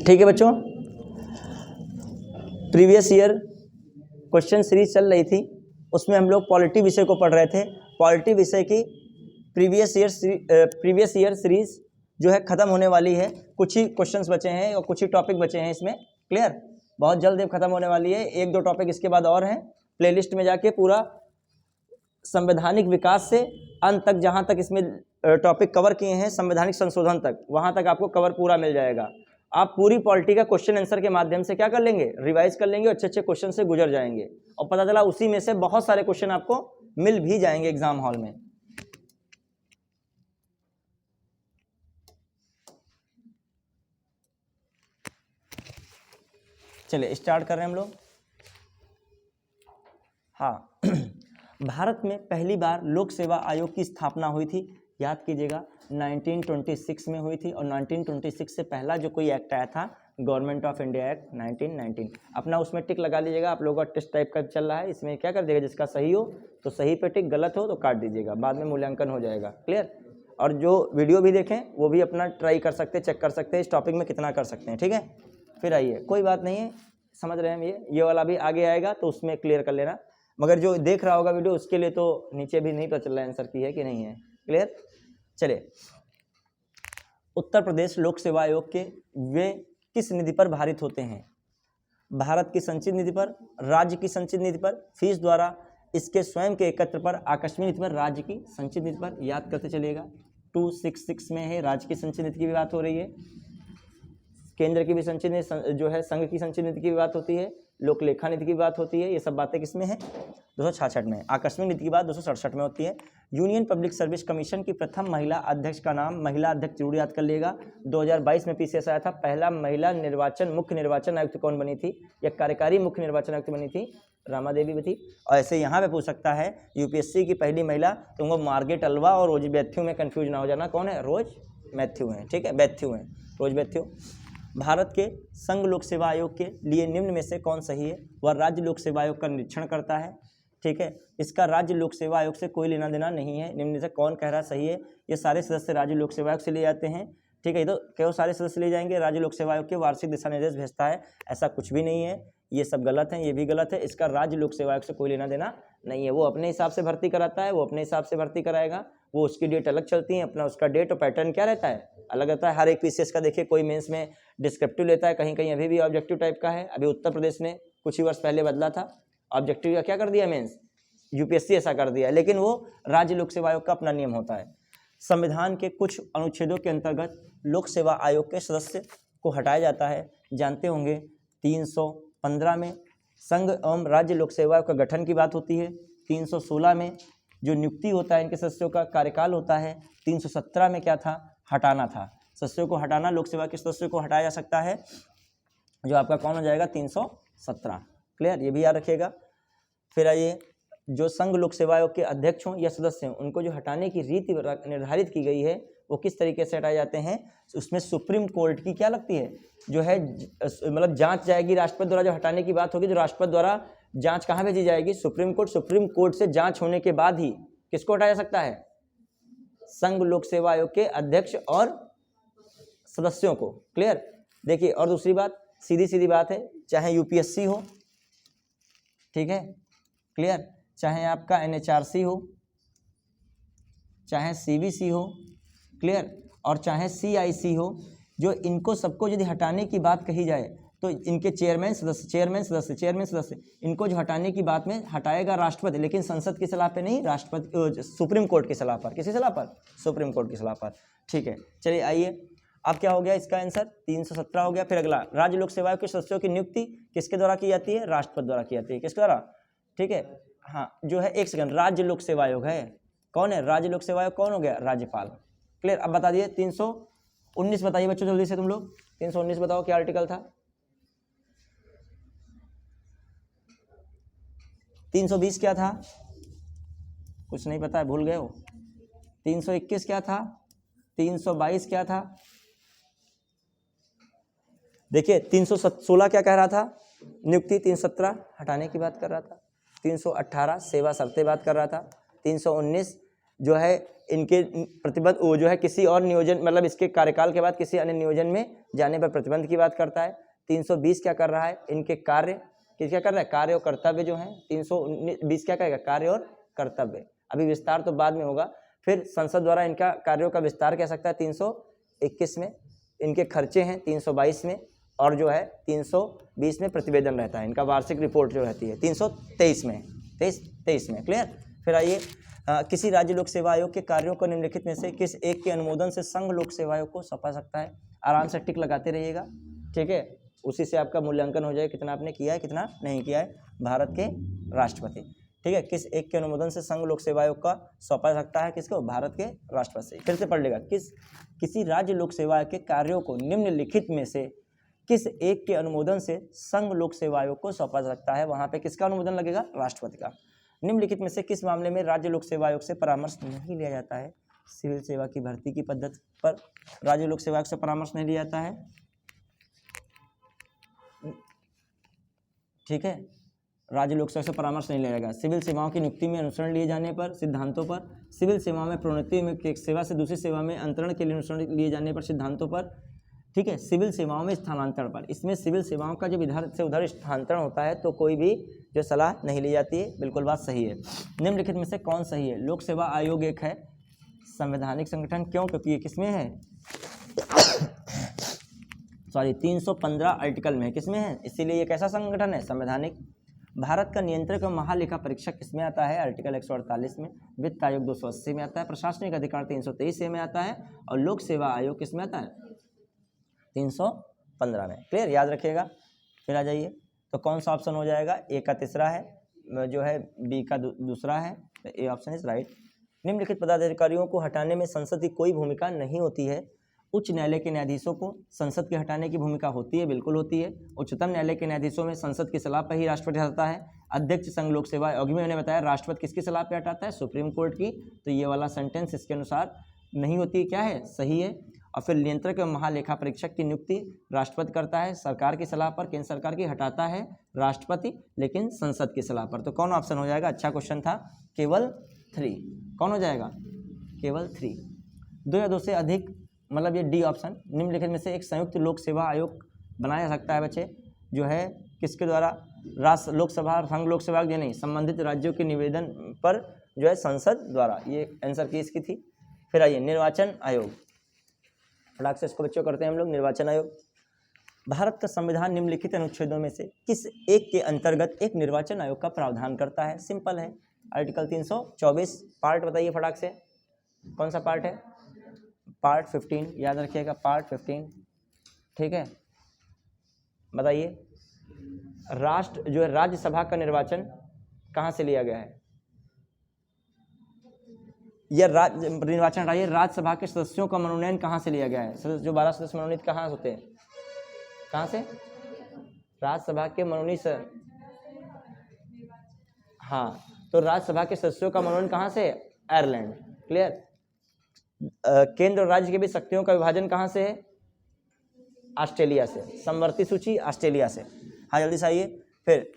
ठीक है बच्चों, प्रीवियस ईयर क्वेश्चन सीरीज चल रही थी, उसमें हम लोग पॉलिटी विषय को पढ़ रहे थे। पॉलिटी विषय की प्रीवियस ईयर सीरीज जो है ख़त्म होने वाली है। कुछ ही क्वेश्चंस बचे हैं और कुछ ही टॉपिक बचे हैं इसमें। क्लियर, बहुत जल्द ख़त्म होने वाली है। एक दो टॉपिक इसके बाद और हैं। प्लेलिस्ट में जाके पूरा संवैधानिक विकास से अंत तक, जहाँ तक इसमें टॉपिक कवर किए हैं संवैधानिक संशोधन तक, वहाँ तक आपको कवर पूरा मिल जाएगा। आप पूरी पॉलिटी का क्वेश्चन आंसर के माध्यम से क्या कर लेंगे, रिवाइज कर लेंगे, अच्छे अच्छे क्वेश्चन से गुजर जाएंगे और पता चला उसी में से बहुत सारे क्वेश्चन आपको मिल भी जाएंगे एग्जाम हॉल में। चलिए स्टार्ट कर रहे हैं हम लोग। हाँ भारत में पहली बार लोक सेवा आयोग की स्थापना हुई थी, याद कीजिएगा 1926 में हुई थी। और 1926 से पहला जो कोई एक्ट आया था गवर्नमेंट ऑफ इंडिया एक्ट 1919, अपना उसमें टिक लगा लीजिएगा। आप लोगों का टेस्ट टाइप का चल रहा है, इसमें क्या कर देगा, जिसका सही हो तो सही पे टिक, गलत हो तो काट दीजिएगा, बाद में मूल्यांकन हो जाएगा। क्लियर, और जो वीडियो भी देखें वो भी अपना ट्राई कर सकते हैं, चेक कर सकते हैं इस टॉपिक में कितना कर सकते हैं। ठीक है, फिर आइए, कोई बात नहीं है, समझ रहे हैं हम। ये वाला भी आगे आएगा तो उसमें क्लियर कर लेना, मगर जो देख रहा होगा वीडियो उसके लिए तो नीचे भी नहीं पता चल रहा है आंसर की है कि नहीं है। क्लियर, चलिए उत्तर प्रदेश लोक सेवा आयोग के वे किस निधि पर भारित होते हैं? भारत की संचित निधि पर, राज्य की संचित निधि पर, फीस द्वारा, इसके स्वयं के एकत्र पर, आकस्मिक निधि पर, राज्य की संचित निधि पर। याद करते चलिएगा, 266 में है, राज्य की संचित निधि की भी बात हो रही है, केंद्र की भी संचित निधि जो है, संघ की संचित निधि की भी बात होती है, लोक लेखा निधि की बात होती है। ये सब बातें किसमें है, 266 में। आकस्मिक निधि की बात 267 में होती है। यूनियन पब्लिक सर्विस कमीशन की प्रथम महिला अध्यक्ष का नाम, महिला अध्यक्ष जरूर याद कर लिएगा। 2022 में पीसीएस आया था, पहला महिला निर्वाचन मुख्य निर्वाचन आयुक्त कौन बनी थी, या कार्यकारी मुख्य निर्वाचन आयुक्त बनी थी, रामा देवी भी थी। और ऐसे यहाँ पे पूछ सकता है यूपीएससी की पहली महिला, तो वो मार्गरेट अल्वा और रोज मैथ्यू में कंफ्यूज ना हो जाना, कौन है, रोज मैथ्यू हैं। ठीक है, मैथ्यू हैं, रोज मैथ्यू। भारत के संघ लोक सेवा आयोग के लिए निम्न में से कौन सही है? वह राज्य लोक सेवा आयोग का निरीक्षण करता है। ठीक है, इसका राज्य लोक सेवा आयोग से कोई लेना देना नहीं है। निम्न में से कौन कह रहा सही है? ये सारे सदस्य राज्य लोक सेवा आयोग से ले जाते हैं। ठीक है, ये तो क्यों सारे सदस्य ले जाएंगे, राज्य लोक सेवा आयोग के वार्षिक दिशा निर्देश भेजता है, ऐसा कुछ भी नहीं है। ये सब गलत है, ये भी गलत है। इसका राज्य लोक सेवा आयोग से कोई लेना देना नहीं है। वो अपने हिसाब से भर्ती कराता है, वो अपने हिसाब से भर्ती कराएगा, वो उसकी डेट अलग चलती है, अपना उसका डेट और पैटर्न क्या रहता है, अलग रहता है। हर एक पीसीएस का देखिए, कोई मेंस में डिस्क्रिप्टिव लेता है, कहीं कहीं अभी भी ऑब्जेक्टिव टाइप का है। अभी उत्तर प्रदेश ने कुछ ही वर्ष पहले बदला था, ऑब्जेक्टिव का क्या कर दिया मेंस, यूपीएससी ऐसा कर दिया, लेकिन वो राज्य लोक सेवा आयोग का अपना नियम होता है। संविधान के कुछ अनुच्छेदों के अंतर्गत लोक सेवा आयोग के सदस्य को हटाया जाता है, जानते होंगे। 315 में संघ एवं राज्य लोक सेवा आयोग का गठन की बात होती है। 316 में जो नियुक्ति होता है इनके सदस्यों का कार्यकाल होता है। 317 में क्या था, हटाना था, सदस्यों को हटाना, लोक सेवा के सदस्यों को हटाया जा सकता है, जो आपका कौन हो जाएगा, 317। क्लियर, ये भी याद रखिएगा। फिर आइए, जो संघ लोक सेवा आयोग के अध्यक्ष हों या सदस्य हों, उनको जो हटाने की रीति निर्धारित की गई है वो किस तरीके से हटाए जाते हैं, उसमें सुप्रीम कोर्ट की क्या लगती है, जो है मतलब जांच जाएगी राष्ट्रपति द्वारा। जो हटाने की बात होगी, जो राष्ट्रपति द्वारा जांच कहाँ भेजी जाएगी, सुप्रीम कोर्ट। सुप्रीम कोर्ट से जांच होने के बाद ही किसको हटाया जा सकता है, संघ लोक सेवा आयोग के अध्यक्ष और सदस्यों को। क्लियर, देखिए, और दूसरी बात, सीधी सीधी बात है, चाहे यूपीएससी हो, ठीक है, क्लियर, चाहे आपका एनएचआरसी हो, चाहे सीबीसी हो, क्लियर, और चाहे सीआईसी हो, जो इनको सबको यदि हटाने की बात कही जाए तो इनके चेयरमैन सदस्य इनको जो हटाने की बात में हटाएगा राष्ट्रपति, लेकिन संसद की सलाह पे नहीं, राष्ट्रपति सुप्रीम कोर्ट की सलाह पर। किसी सलाह पर, सुप्रीम कोर्ट की सलाह पर। ठीक है, चलिए आइए, अब क्या हो गया इसका आंसर, 317 हो गया। फिर अगला, राज्य लोक सेवा आयोग के सदस्यों की नियुक्ति किसके द्वारा की जाती है, राष्ट्रपति द्वारा की जाती है। किसके द्वारा, ठीक है, हाँ, जो है, एक सेकंड, राज्य लोक सेवा आयोग है, कौन है, राज्य लोक सेवा आयोग कौन हो गया, राज्यपाल। क्लियर, अब बता दिए 319 बताइए बच्चों जल्दी से तुम लोग, 319 बताओ क्या आर्टिकल था। 320 क्या था, कुछ नहीं पता है, भूल गए हो। 321 क्या था, 322 क्या था, देखिए 316 क्या कह रहा था, नियुक्ति। 317 हटाने की बात कर रहा था। 318 सेवा शर्तें बात कर रहा था। 319 जो है इनके प्रतिबंध, वो जो है किसी और नियोजन मतलब इसके कार्यकाल के बाद किसी अन्य नियोजन में जाने पर प्रतिबंध की बात करता है। 320 क्या कर रहा है, इनके कार्य क्या कर रहा है, कार्य और कर्तव्य जो है। 320 क्या कहेगा, कार्य और कर्तव्य। अभी विस्तार तो बाद में होगा। फिर संसद द्वारा इनका कार्यों का विस्तार कह सकता है 321 में। इनके खर्चे हैं 322 में, और जो है 320 में प्रतिवेदन रहता है। इनका वार्षिक रिपोर्ट जो रहती है 323 में, 23 में। क्लियर। फिर आइए, किसी राज्य लोक सेवा आयोग के कार्यों को निम्नलिखित में से किस एक के अनुमोदन से संघ लोक सेवा आयोग को सौंपा सकता है। आराम से टिक लगाते रहिएगा, ठीक है। उसी से आपका मूल्यांकन हो जाए कितना आपने किया है कितना नहीं किया है। भारत के राष्ट्रपति, ठीक है। किस एक के अनुमोदन से संघ लोक सेवा आयोग का सौंपा सकता है, किसको, भारत के राष्ट्रपति से। फिर से पढ़ लेगा, किसी राज्य लोक सेवा आयोग के कार्यों को निम्नलिखित में से किस एक के अनुमोदन से संघ लोक सेवा आयोग को सौंपा सकता है। वहां पे किसका अनुमोदन लगेगा, राष्ट्रपति का। निम्नलिखित में से किस मामले में राज्य लोक सेवा आयोग से परामर्श नहीं लिया जाता है। सिविल सेवा की भर्ती की पद्धति पर राज्य लोक सेवा आयोग से परामर्श नहीं लिया जाता है, ठीक है। राज्य लोक सेवा से परामर्श नहीं लिया जाएगा। सिविल सेवाओं की नियुक्ति में अनुसरण लिए जाने पर सिद्धांतों पर, सिविल सेवाओं में प्रोन्नति में एक सेवा से दूसरी सेवा में अंतरण के लिए अनुसरण लिए जाने पर सिद्धांतों पर, ठीक है। सिविल सेवाओं में स्थानांतरण पर, इसमें सिविल सेवाओं का जब इधर से उधर स्थानांतरण होता है तो कोई भी जो सलाह नहीं ली जाती है। बिल्कुल बात सही है। निम्नलिखित में से कौन सही है। लोक सेवा आयोग एक है संवैधानिक संगठन, क्यों, क्योंकि ये किसमें है, सॉरी 315 आर्टिकल में, किसमें है, इसीलिए ये कैसा संगठन है, संवैधानिक। भारत का नियंत्रक और महालेखा परीक्षक किसमें आता है, आर्टिकल 148 में। वित्त आयोग 280 में आता है। प्रशासनिक अधिकार 323 में आता है। और लोक सेवा आयोग किसमें आता है, 315 में। क्लियर, याद रखिएगा। फिर आ जाइए, तो कौन सा ऑप्शन हो जाएगा, ए का तीसरा है, जो है बी का दूसरा है, तो ए ऑप्शन इज राइट। निम्नलिखित पदाधिकारियों को हटाने में संसद की कोई भूमिका नहीं होती है। उच्च न्यायालय के न्यायाधीशों को संसद के हटाने की भूमिका होती है, बिल्कुल होती है। उच्चतम न्यायालय के न्यायाधीशों में संसद की सलाह पर ही राष्ट्रपति हटाता है। अध्यक्ष संघ लोक सेवा आयोग में मैंने बताया राष्ट्रपति किसकी सलाह पर हटाता है, सुप्रीम कोर्ट की। तो ये वाला सेंटेंस इसके अनुसार नहीं होती, क्या है, सही है। और फिर नियंत्रक एवं महालेखा परीक्षक की नियुक्ति राष्ट्रपति करता है सरकार की सलाह पर, केंद्र सरकार की हटाता है राष्ट्रपति, लेकिन संसद की सलाह पर। तो कौन ऑप्शन हो जाएगा, अच्छा क्वेश्चन था, केवल 3। कौन हो जाएगा, केवल 3। 2 या 2 से अधिक, मतलब ये डी ऑप्शन। निम्नलिखित में से एक संयुक्त लोक सेवा आयोग बनाया जा सकता है बच्चे, जो है किसके द्वारा, राष्ट्र लोकसभा और संघ लोक सेवा, नहीं, संबंधित राज्यों के निवेदन पर जो है संसद द्वारा। ये आंसर की इसकी थी। फिर आइए, निर्वाचन आयोग, फटाक से इसको बच्चों करते हैं हम लोग। निर्वाचन आयोग, भारत का संविधान निम्नलिखित अनुच्छेदों में से किस एक के अंतर्गत एक निर्वाचन आयोग का प्रावधान करता है। सिंपल है, आर्टिकल 324। पार्ट बताइए फटाक से, कौन सा पार्ट है, पार्ट 15, याद रखिएगा, पार्ट 15, ठीक है। बताइए, राष्ट्र जो है राज्यसभा का निर्वाचन कहाँ से लिया गया है, यह निर्वाचन हटाइए, राज्यसभा के सदस्यों का मनोनयन कहाँ से लिया गया है। जो 12 सदस्य मनोनीत कहाँ होते हैं, कहाँ से, राज्यसभा के मनोनीत, हाँ, तो राज्यसभा के सदस्यों का मनोनयन कहाँ से, आयरलैंड। क्लियर। केंद्र और राज्य के बीच शक्तियों का विभाजन कहाँ से है, ऑस्ट्रेलिया से। समवर्ती सूची ऑस्ट्रेलिया से। हाँ, जल्दी से आइए। फिर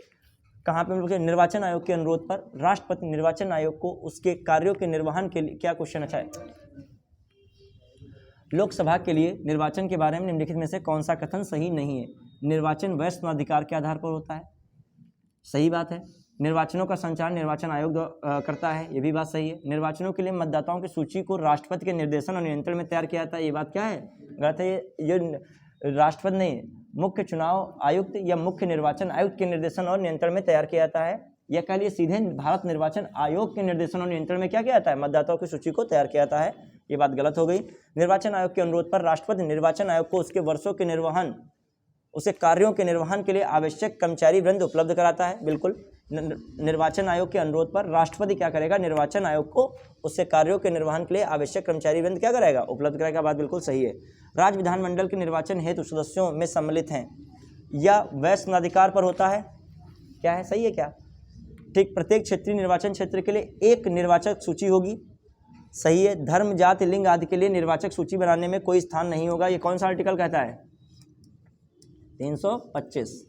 कहाँ पे हम लोग, निर्वाचन आयोग के अनुरोध पर राष्ट्रपति निर्वाचन आयोग को उसके कार्यों के निर्वहन के लिए, क्या क्वेश्चन अच्छा है, लोकसभा के लिए निर्वाचन के बारे में निम्नलिखित में से कौन सा कथन सही नहीं है। निर्वाचन वैश्विक के आधार पर होता है, सही बात है। निर्वाचनों का संचालन निर्वाचन आयोग करता है, ये भी बात सही है। निर्वाचनों के लिए मतदाताओं की सूची को राष्ट्रपति के निर्देशन और नियंत्रण में तैयार किया जाता है, ये बात क्या है, गलत है। ये राष्ट्रपति नहीं, मुख्य चुनाव आयुक्त या मुख्य निर्वाचन आयुक्त के निर्देशन और नियंत्रण में तैयार किया जाता है। या कह लिए सीधे भारत निर्वाचन आयोग के निर्देशन और नियंत्रण में क्या किया जाता है, मतदाताओं की सूची को तैयार किया जाता है, ये बात गलत हो गई। निर्वाचन आयोग के अनुरोध पर राष्ट्रपति निर्वाचन आयोग को उसके वर्षों के निर्वहन, उसे कार्यों के निर्वहन के लिए आवश्यक कर्मचारी वृंद उपलब्ध कराता है, बिल्कुल। निर्वाचन आयोग के अनुरोध पर राष्ट्रपति क्या करेगा, निर्वाचन आयोग को उससे कार्यों के निर्वहन के लिए आवश्यक कर्मचारी वृंद क्या करेगा, उपलब्ध कराएगा, बात बिल्कुल सही है। राज्य विधानमंडल के निर्वाचन हेतु सदस्यों में सम्मिलित हैं या वैश्विक पर होता है, क्या है, सही है क्या, ठीक। प्रत्येक क्षेत्रीय निर्वाचन क्षेत्र के लिए एक निर्वाचक सूची होगी, सही है। धर्म, जाति, लिंग आदि के लिए निर्वाचक सूची बनाने में कोई स्थान नहीं होगा, ये कौन सा आर्टिकल कहता है, 325।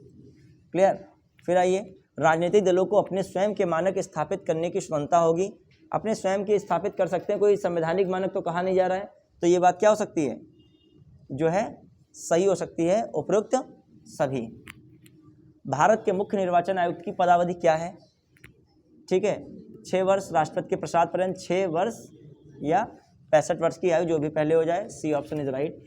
क्लियर। फिर आइए, राजनीतिक दलों को अपने स्वयं के मानक स्थापित करने की स्वतंत्रता होगी, अपने स्वयं की स्थापित कर सकते हैं, कोई संवैधानिक मानक तो कहा नहीं जा रहा है। तो ये बात क्या हो सकती है, जो है सही हो सकती है, उपरोक्त सभी। भारत के मुख्य निर्वाचन आयुक्त की पदावधि क्या है? ठीक है, 6 वर्ष राष्ट्रपति के प्रसाद पर्यंत, 6 वर्ष या 65 वर्ष की आयु, जो भी पहले हो जाए। C option is right.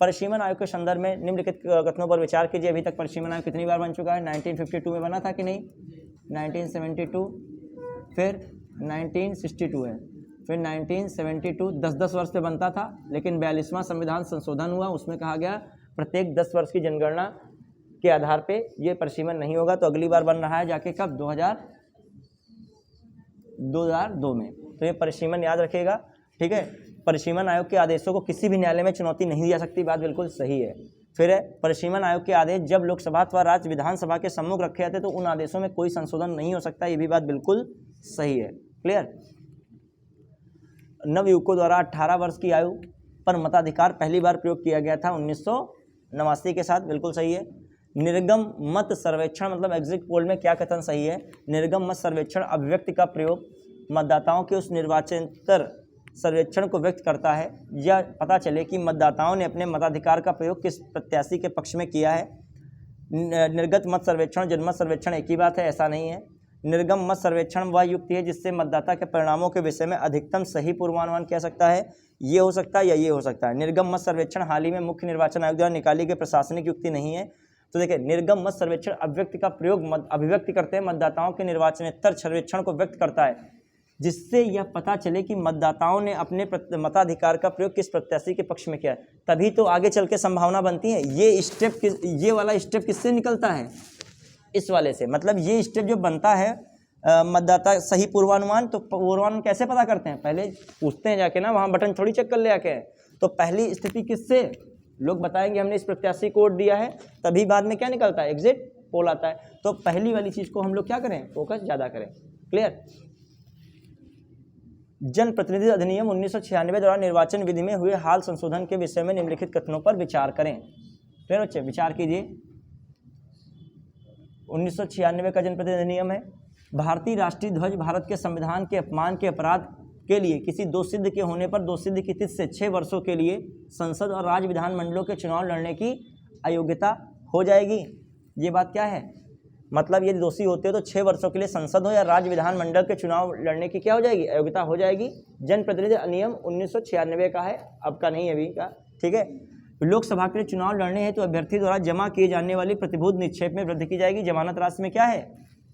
परिसीमन आयोग के संदर्भ में निम्नलिखित कथनों पर विचार कीजिए। अभी तक परिसीमन आयोग कितनी बार बन चुका है? 1952 में बना था कि नहीं, 1972, फिर 1962 है, फिर 1972, 10-10 वर्ष पे बनता था, लेकिन 42वां संविधान संशोधन हुआ, उसमें कहा गया प्रत्येक 10 वर्ष की जनगणना के आधार पे ये परिसीमन नहीं होगा। तो अगली बार बन रहा है जाके कब? 2002 में। तो ये परिसीमन याद रखिएगा, ठीक है। परिसीमन आयोग के आदेशों को किसी भी न्यायालय में चुनौती नहीं दी जा सकती, बात बिल्कुल सही है। फिर है, परिसीमन आयोग के आदेश जब लोकसभा अथवा राज्य विधानसभा के सम्मुख रखे जाते तो उन आदेशों में कोई संशोधन नहीं हो सकता, ये भी बात बिल्कुल सही है। क्लियर। नवयुवकों द्वारा 18 वर्ष की आयु पर मताधिकार पहली बार प्रयोग किया गया था 1989 के साथ, बिल्कुल सही है। निर्गम मत सर्वेक्षण मतलब एग्जिट पोल में क्या कथन सही है? निर्गम मत सर्वेक्षण अभिव्यक्ति का प्रयोग मतदाताओं के उस निर्वाचनेतर सर्वेक्षण को व्यक्त करता है, यह पता चले कि मतदाताओं ने अपने मताधिकार का प्रयोग किस प्रत्याशी के पक्ष में किया है। निर्गत मत सर्वेक्षण जनमत सर्वेक्षण एक ही बात है, ऐसा नहीं है। निर्गम मत सर्वेक्षण वह युक्ति है जिससे मतदाता के परिणामों के विषय में अधिकतम सही पूर्वानुमान किया सकता है, ये हो सकता है या ये हो सकता है। निर्गम मत सर्वेक्षण हाल ही में मुख्य निर्वाचन आयोग द्वारा निकाली गई प्रशासनिक युक्ति नहीं है। तो देखिए, निर्गम मत सर्वेक्षण अभिव्यक्ति का प्रयोग अभिव्यक्ति करते हैं, मतदाताओं के निर्वाचनेतर सर्वेक्षण को व्यक्त करता है, जिससे यह पता चले कि मतदाताओं ने अपने मताधिकार का प्रयोग किस प्रत्याशी के पक्ष में किया है। तभी तो आगे चल के संभावना बनती है। ये वाला स्टेप किससे निकलता है? इस वाले से। मतलब ये स्टेप जो बनता है मतदाता सही पूर्वानुमान, तो पूर्वानुमान कैसे पता करते हैं? पहले पूछते हैं जाके ना, वहाँ बटन थोड़ी चेक कर ले आके। तो पहली स्थिति किससे? लोग बताएंगे हमने इस प्रत्याशी को वोट दिया है, तभी बाद में क्या निकलता है? एग्जिट पोल आता है। तो पहली वाली चीज़ को हम लोग क्या करें? फोकस ज़्यादा करें। क्लियर। जनप्रतिनिधि अधिनियम 1996 द्वारा निर्वाचन विधि में हुए हाल संशोधन के विषय में निम्नलिखित कथनों पर विचार करें। क्लियर बच्चे, विचार कीजिए। 1996 का जनप्रतिनिधि अधिनियम है। भारतीय राष्ट्रीय ध्वज भारत के संविधान के अपमान के अपराध के लिए किसी दोषसिद्ध के होने पर दोषसिद्ध की तिथि से 6 वर्षों के लिए संसद और राज्य विधानमंडलों के चुनाव लड़ने की अयोग्यता हो जाएगी। ये बात क्या है? मतलब ये दोषी होते हो तो 6 वर्षों के लिए संसद हो या राज्य विधानमंडल के चुनाव लड़ने की क्या हो जाएगी? अयोग्यता हो जाएगी। जनप्रतिनिधि अधिनियम 1996 का है, अब का नहीं, अभी का। ठीक है। लोकसभा के लिए चुनाव लड़ने हैं तो अभ्यर्थी द्वारा जमा किए जाने वाली प्रतिभूति निक्षेप में वृद्धि की जाएगी, जमानत राशि में क्या है?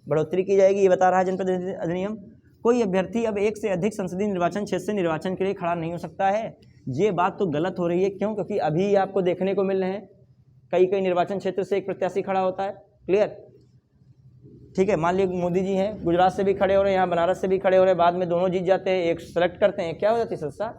बढ़ोतरी की जाएगी, ये बता रहा है जनप्रतिनिधि अधिनियम। कोई अभ्यर्थी अब एक से अधिक संसदीय निर्वाचन क्षेत्र से निर्वाचन के लिए खड़ा नहीं हो सकता है। ये बात तो गलत हो रही है। क्यों? क्योंकि अभी आपको देखने को मिल रहे हैं कई निर्वाचन क्षेत्र से एक प्रत्याशी खड़ा होता है। क्लियर। ठीक है, मान लीजिए मोदी जी हैं, गुजरात से भी खड़े हो रहे हैं, यहाँ बनारस से भी खड़े हो रहे हैं, बाद में दोनों जीत जाते हैं, एक सेलेक्ट करते हैं, क्या हो जाती है? सदस्यता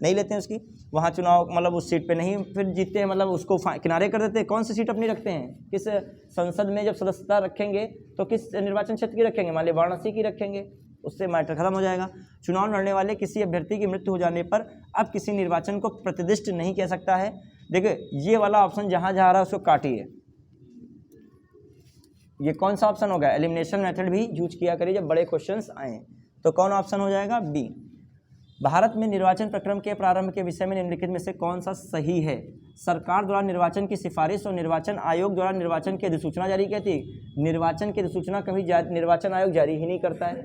नहीं लेते हैं उसकी, वहाँ चुनाव मतलब उस सीट पे नहीं फिर जीतते हैं, मतलब उसको किनारे कर देते हैं। कौन सी सीट अपनी रखते हैं? किस संसद में जब सदस्यता रखेंगे तो किस निर्वाचन क्षेत्र की रखेंगे? मान लीजिए वाराणसी की रखेंगे, उससे मैटर खत्म हो जाएगा। चुनाव लड़ने वाले किसी अभ्यर्थी की मृत्यु हो जाने पर अब किसी निर्वाचन को प्रतिदिष्ट नहीं कह सकता है। देखिए, ये वाला ऑप्शन जहाँ जहाँ आ रहा है उसको काटिए। ये कौन सा ऑप्शन होगा? एलिमिनेशन मेथड भी यूज किया करिए जब बड़े क्वेश्चंस आए। तो कौन ऑप्शन हो जाएगा? बी। भारत में निर्वाचन प्रक्रम के प्रारंभ के विषय में निम्नलिखित में से कौन सा सही है? सरकार द्वारा निर्वाचन की सिफारिश और निर्वाचन आयोग द्वारा निर्वाचन की अधिसूचना जारी करती है। निर्वाचन की अधिसूचना कभी निर्वाचन आयोग जारी ही नहीं करता है।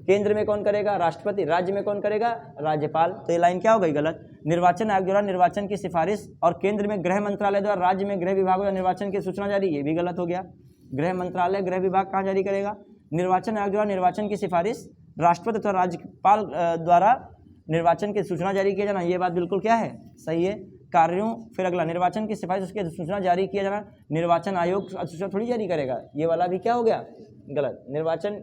केंद्र में कौन करेगा? राष्ट्रपति। राज्य में कौन करेगा? राज्यपाल। तो ये लाइन क्या हो गई? गलत। निर्वाचन आयोग द्वारा निर्वाचन की सिफारिश और केंद्र में गृह मंत्रालय द्वारा राज्य में गृह विभाग द्वारा निर्वाचन की सूचना जारी, ये भी गलत हो गया। गृह मंत्रालय गृह विभाग कहाँ जारी करेगा? निर्वाचन आयोग द्वारा निर्वाचन की सिफारिश, राष्ट्रपति तथा राज्यपाल द्वारा निर्वाचन की सूचना जारी किया जाना, ये बात बिल्कुल क्या है? सही है। कार्यों, फिर अगला निर्वाचन की सिफारिश उसकी अधिसूचना जारी किया जाना, निर्वाचन आयोग अधिसूचना थोड़ी जारी करेगा, ये वाला भी क्या हो गया? गलत। निर्वाचन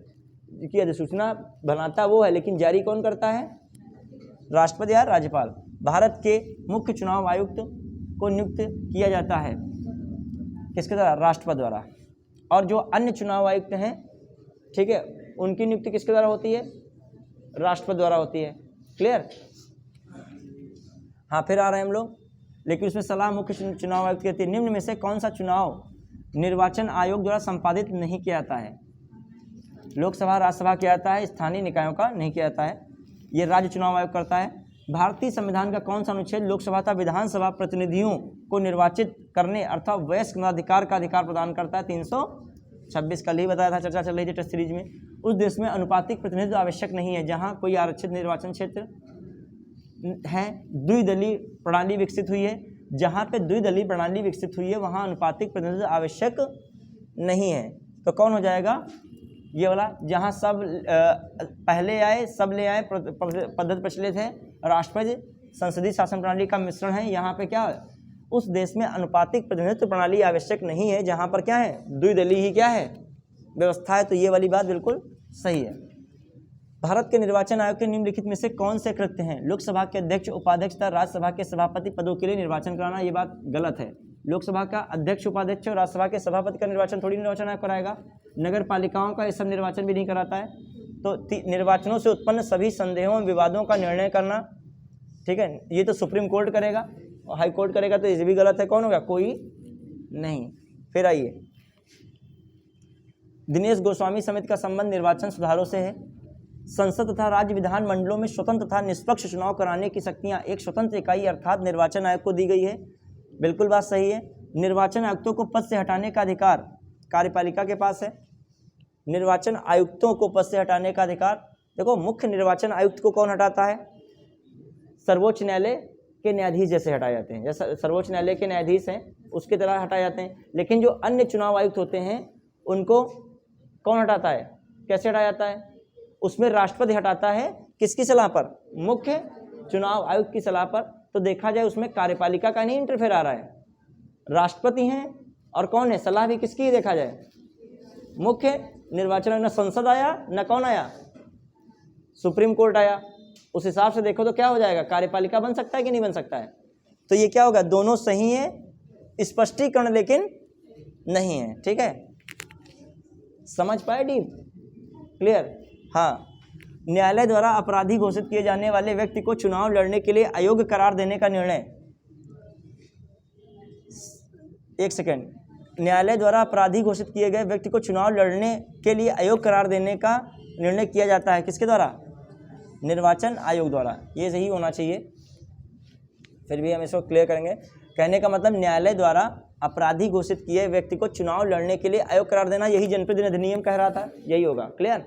की अधिसूचना बनाता वो है, लेकिन जारी कौन करता है? राष्ट्रपति या राज्यपाल। भारत के मुख्य चुनाव आयुक्त को नियुक्त किया जाता है किसके द्वारा? राष्ट्रपति द्वारा। और जो अन्य चुनाव आयुक्त हैं, ठीक है, उनकी नियुक्ति किसके द्वारा होती है? राष्ट्रपति द्वारा होती है। क्लियर। हाँ, फिर आ रहे हैं हम लोग, लेकिन उसमें सलाह मुख्य चुनाव आयुक्त कहती है। निम्न में से कौन सा चुनाव निर्वाचन आयोग द्वारा संपादित नहीं किया जाता है? लोकसभा राज्यसभा किया जाता है, स्थानीय निकायों का नहीं किया जाता है। ये राज्य चुनाव आयोग करता है। भारतीय संविधान का कौन सा अनुच्छेद लोकसभा तथा विधानसभा प्रतिनिधियों को निर्वाचित करने अर्थात वयस्क मताधिकार का अधिकार प्रदान करता है? 326। कल ही बताया था, चर्चा चल रही थी टेस्ट सीरीज में। उस देश में अनुपातिक प्रतिनिधित्व आवश्यक नहीं है जहां कोई आरक्षित निर्वाचन क्षेत्र है। द्विदलीय प्रणाली विकसित हुई है, जहां पे द्विदलीय प्रणाली विकसित हुई है वहां अनुपातिक प्रतिनिधित्व आवश्यक नहीं है। तो कौन हो जाएगा? ये वाला, जहां सब पहले आए सब ले आए पद्धति प्रचलित है। राष्ट्रपति संसदीय शासन प्रणाली का मिश्रण है। यहाँ पे क्या है? उस देश में अनुपातिक प्रतिनिधित्व प्रणाली आवश्यक नहीं है जहाँ पर क्या है? द्विदलीय ही क्या है? व्यवस्था है। तो ये वाली बात बिल्कुल सही है। भारत के निर्वाचन आयोग के निम्नलिखित में से कौन से कृत्य हैं? लोकसभा के अध्यक्ष, उपाध्यक्ष तथा राज्यसभा के सभापति पदों के लिए निर्वाचन कराना। ये बात गलत है। लोकसभा का अध्यक्ष, उपाध्यक्ष और राज्यसभा के सभापति का निर्वाचन थोड़ी निर्वाचन आयोग कराएगा। नगर पालिकाओं का ये सब निर्वाचन भी नहीं कराता है। तो निर्वाचनों से उत्पन्न सभी संदेहों और विवादों का निर्णय करना, ठीक है, ये तो सुप्रीम कोर्ट करेगा और हाई कोर्ट करेगा, तो ये भी गलत है। कौन होगा? कोई नहीं। फिर आइए, दिनेश गोस्वामी समिति का संबंध निर्वाचन सुधारों से है। संसद तथा राज्य विधान मंडलों में स्वतंत्र तथा निष्पक्ष चुनाव कराने की शक्तियां एक स्वतंत्र इकाई अर्थात निर्वाचन आयोग को दी गई है। बिल्कुल बात सही है। निर्वाचन आयुक्तों को पद से हटाने का अधिकार कार्यपालिका के पास है। निर्वाचन आयुक्तों को पद से हटाने का अधिकार, देखो मुख्य निर्वाचन आयुक्त को कौन हटाता है? सर्वोच्च न्यायालय के न्यायाधीश जैसे हटाए जाते हैं, जैसे सर्वोच्च न्यायालय के न्यायाधीश हैं उसकी तरह हटाए जाते हैं। लेकिन जो अन्य चुनाव आयुक्त होते हैं उनको कौन हटाता है? कैसे हटाया जाता है? उसमें राष्ट्रपति हटाता है। किसकी सलाह पर? मुख्य चुनाव आयुक्त की सलाह पर। तो देखा जाए उसमें कार्यपालिका का नहीं इंटरफेयर आ रहा है, राष्ट्रपति हैं और कौन है? सलाह भी किसकी है? देखा जाए मुख्य निर्वाचन, न संसद आया न कौन आया? सुप्रीम कोर्ट आया। उस हिसाब से देखो तो क्या हो जाएगा? कार्यपालिका बन सकता है कि नहीं बन सकता है? तो ये क्या होगा? दोनों सही है, स्पष्टीकरण लेकिन नहीं है। ठीक है, समझ पाए? Deep clear? हाँ। न्यायालय द्वारा अपराधी घोषित किए जाने वाले व्यक्ति को चुनाव लड़ने के लिए अयोग्य करार देने का निर्णय, एक सेकेंड, न्यायालय द्वारा अपराधी घोषित किए गए व्यक्ति को चुनाव लड़ने के लिए अयोग्य करार देने का निर्णय किया जाता है किसके द्वारा? निर्वाचन आयोग द्वारा। ये सही होना चाहिए, फिर भी हम इसको क्लियर करेंगे। कहने का मतलब न्यायालय द्वारा अपराधी घोषित किए व्यक्ति को चुनाव लड़ने के लिए अयोग्य करार देना, यही जनप्रतिनिधि अधिनियम कह रहा था, यही होगा। क्लियर?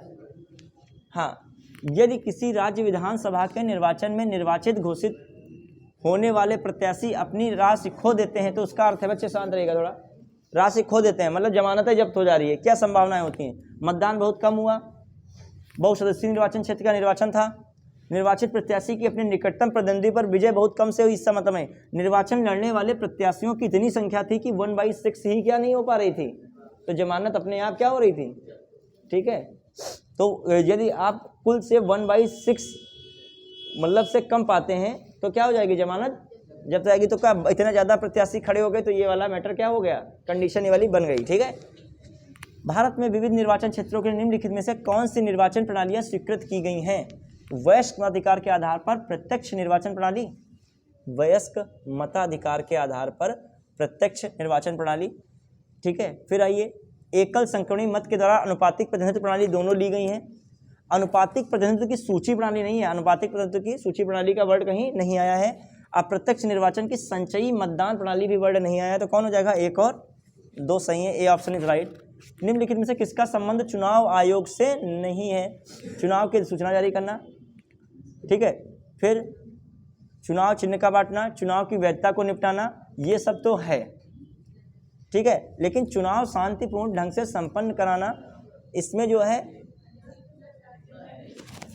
हाँ। यदि किसी राज्य विधानसभा के निर्वाचन में निर्वाचित घोषित होने वाले प्रत्याशी अपनी राशि खो देते हैं तो उसका अर्थ है, बच्चे शांत रहेगा थोड़ा, राशि खो देते हैं मतलब जमानतें जब्त हो जा रही है। क्या संभावनाएं होती हैं? मतदान बहुत कम हुआ, बहुसदस्यीय निर्वाचन क्षेत्र का निर्वाचन था, निर्वाचित प्रत्याशी की अपने निकटतम प्रतिद्वंदी पर विजय बहुत कम से हुई। इसका मतलब है निर्वाचन लड़ने वाले प्रत्याशियों की इतनी संख्या थी कि 1/6 ही क्या नहीं हो पा रही थी, तो जमानत अपने आप क्या हो रही थी। ठीक है, तो यदि आप कुल से 1/6 मतलब से कम पाते हैं तो क्या हो जाएगी? जमानत जब जाएगी। तो क्या इतना ज़्यादा प्रत्याशी खड़े हो गए तो ये वाला मैटर क्या हो गया? कंडीशन ये वाली बन गई। ठीक है। भारत में विविध निर्वाचन क्षेत्रों के निम्नलिखित में से कौन सी निर्वाचन प्रणालियाँ स्वीकृत की गई हैं? वयस्क मताधिकार के आधार पर प्रत्यक्ष निर्वाचन प्रणाली, वयस्क मताधिकार के आधार पर प्रत्यक्ष निर्वाचन प्रणाली। ठीक है। फिर आइए, एकल संक्रमणी मत के द्वारा अनुपातिक प्रतिनिधित्व प्रणाली, दोनों ली गई हैं। अनुपातिक प्रतिनिधित्व की सूची प्रणाली नहीं है, अनुपातिक प्रतिनिधित्व की सूची प्रणाली का वर्ड कहीं नहीं आया है। अप्रत्यक्ष निर्वाचन की संचयी मतदान प्रणाली भी वर्ड नहीं आया, तो कौन हो जाएगा? एक और दो सही है, ए ऑप्शन इज राइट। निम्नलिखित में से किसका संबंध चुनाव आयोग से नहीं है? चुनाव की सूचना जारी करना, ठीक है, फिर चुनाव चिन्ह का बांटना, चुनाव की वैधता को निपटाना, ये सब तो है। ठीक है, लेकिन चुनाव शांतिपूर्ण ढंग से संपन्न कराना, इसमें जो है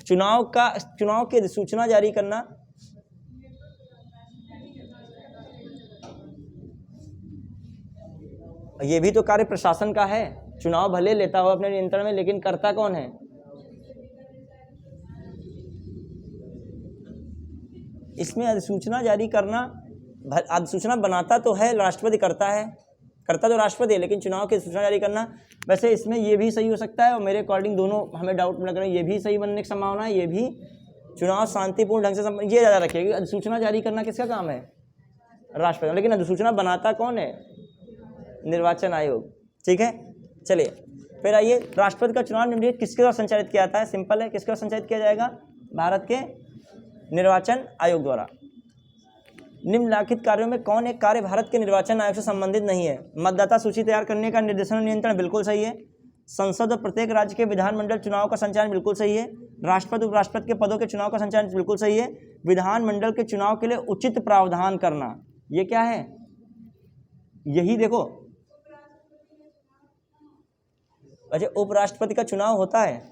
चुनाव की अधिसूचना जारी करना, ये भी तो कार्य प्रशासन का है। चुनाव भले लेता हो अपने नियंत्रण में, लेकिन करता कौन है? इसमें अधिसूचना जारी करना, अधिसूचना बनाता तो है राष्ट्रपति, करता तो राष्ट्रपति है, लेकिन चुनाव की सूचना जारी करना, वैसे इसमें ये भी सही हो सकता है और मेरे अकॉर्डिंग दोनों हमें डाउट लग रहे हैं, ये भी सही बनने की संभावना है। ये भी चुनाव शांतिपूर्ण ढंग से ये ज़्यादा रखिएगा। अधिसूचना जारी करना किसका काम है? राष्ट्रपति, लेकिन अधिसूचना बनाता कौन है? निर्वाचन आयोग। ठीक है, चलिए फिर आइए, राष्ट्रपति का चुनाव निम्नलिखित किसके द्वारा संचालित किया जाता है? सिंपल है, किसके द्वारा संचालित किया जाएगा? भारत के निर्वाचन आयोग द्वारा। निम्नलिखित कार्यों में कौन एक कार्य भारत के निर्वाचन आयोग से संबंधित नहीं है? मतदाता सूची तैयार करने का निर्देशन और नियंत्रण बिल्कुल सही है। संसद और प्रत्येक राज्य के विधानमंडल चुनाव का संचालन बिल्कुल सही है। राष्ट्रपति उपराष्ट्रपति के पदों के चुनाव का संचालन बिल्कुल सही है। विधानमंडल के चुनाव के लिए उचित प्रावधान करना, ये क्या है? यही देखो, अच्छा उपराष्ट्रपति का चुनाव होता है,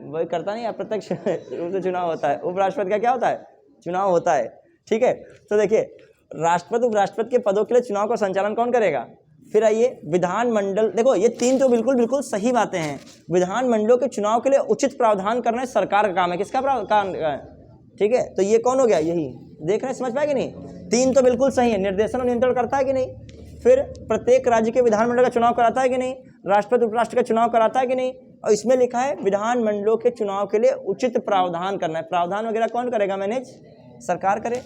वही करता नहीं, अप्रत्यक्ष रूप से चुनाव होता है। उपराष्ट्रपति का क्या होता है? चुनाव होता है, ठीक है। तो देखिए राष्ट्रपति उपराष्ट्रपति के पदों के लिए चुनाव का संचालन कौन करेगा? फिर आइए विधानमंडल, देखो ये तीन तो बिल्कुल सही बातें हैं। विधानमंडलों के चुनाव के लिए उचित प्रावधान करना सरकार का काम है। किसका काम है? ठीक है, तो ये कौन हो गया? यही देख रहे हैं, समझ पाए कि नहीं? तीन तो बिल्कुल सही है। निर्देशन और नियंत्रण करता है कि नहीं? फिर प्रत्येक राज्य के विधानमंडल का चुनाव कराता है कि नहीं? राष्ट्रपति उपराष्ट्रपति का चुनाव कराता है कि नहीं? और इसमें लिखा है विधानमंडलों के चुनाव के लिए उचित प्रावधान करना है। प्रावधान वगैरह कौन करेगा? मैनेज सरकार करे।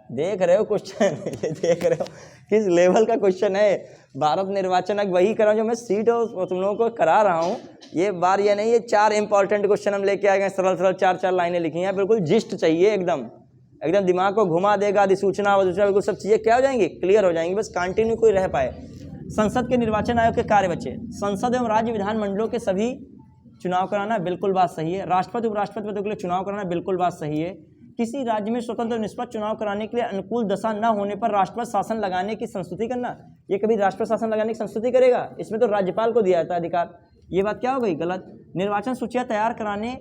देख रहे हो क्वेश्चन? ये देख रहे हो किस लेवल का क्वेश्चन है? भारत निर्वाचन आयोग वही कर रहा हूँ जो मैं सीट और तुम लोगों को करा रहा हूँ। ये बार ये नहीं, ये 4 इंपॉर्टेंट क्वेश्चन हम लेके आ गए, सरल 4 लाइनें लिखी हैं, बिल्कुल जिस्ट चाहिए, एकदम दिमाग को घुमा देगा। अधिसूचना बिल्कुल सब चीज़ें क्या हो जाएंगी? क्लियर हो जाएंगी, बस कंटिन्यू कोई रह पाए। संसद के निर्वाचन आयोग के कार्य बच्चे, संसद एवं राज्य विधानमंडलों के सभी चुनाव कराना, बिल्कुल बात सही है। राष्ट्रपति उपराष्ट्रपति पदों के लिए चुनाव कराना, बिल्कुल बात सही है। किसी राज्य में स्वतंत्र और निष्पक्ष चुनाव कराने के लिए अनुकूल दशा न होने पर राष्ट्रपति शासन लगाने की संस्तुति करना, ये कभी राष्ट्रपति शासन लगाने की संस्तुति करेगा? इसमें तो राज्यपाल को दिया जाता है अधिकार। ये बात क्या हो गई? गलत। निर्वाचन सूचियाँ तैयार कराने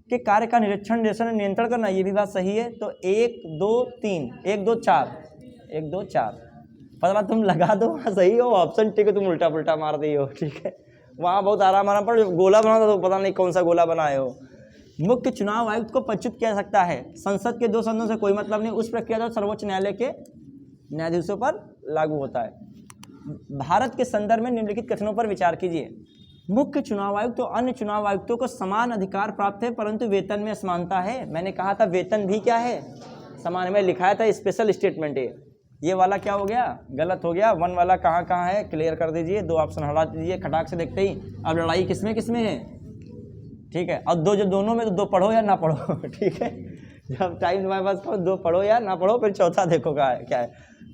के कार्य का निरीक्षण निर्देशन और नियंत्रण करना, ये भी बात सही है। तो 1 2 3 1 2 4 1 2 4 पता तुम लगा दो, वहाँ सही हो ऑप्शन, ठीक है। तुम उल्टा पुल्टा मार दी हो, ठीक है। वहाँ बहुत आराम पर गोला बना तो पता नहीं कौन सा गोला बनाए हो। मुख्य चुनाव आयुक्त को पदच्युत किया जा सकता है। संसद के 2 सदनों से कोई मतलब नहीं। उस प्रक्रिया तो सर्वोच्च न्यायालय के न्यायाधीशों पर लागू होता है। भारत के संदर्भ में निम्नलिखित कथनों पर विचार कीजिए। मुख्य चुनाव आयुक्त तो अन्य चुनाव आयुक्तों को समान अधिकार प्राप्त है, परंतु वेतन में असमानता है। मैंने कहा था वेतन भी क्या है? समान। में लिखाया था स्पेशल स्टेटमेंट है। ये वाला क्या हो गया? गलत हो गया। 1 वाला कहाँ है? क्लियर कर दीजिए, 2 ऑप्शन हटा दीजिए खटाक से देखते ही। अब लड़ाई किसमें है? ठीक है। और 2 जो दोनों में तो 2 पढ़ो या ना पढ़ो, ठीक है। जब टाइम तुम्हारे पास हो 2 पढ़ो या ना पढ़ो, फिर चौथा देखो क्या है।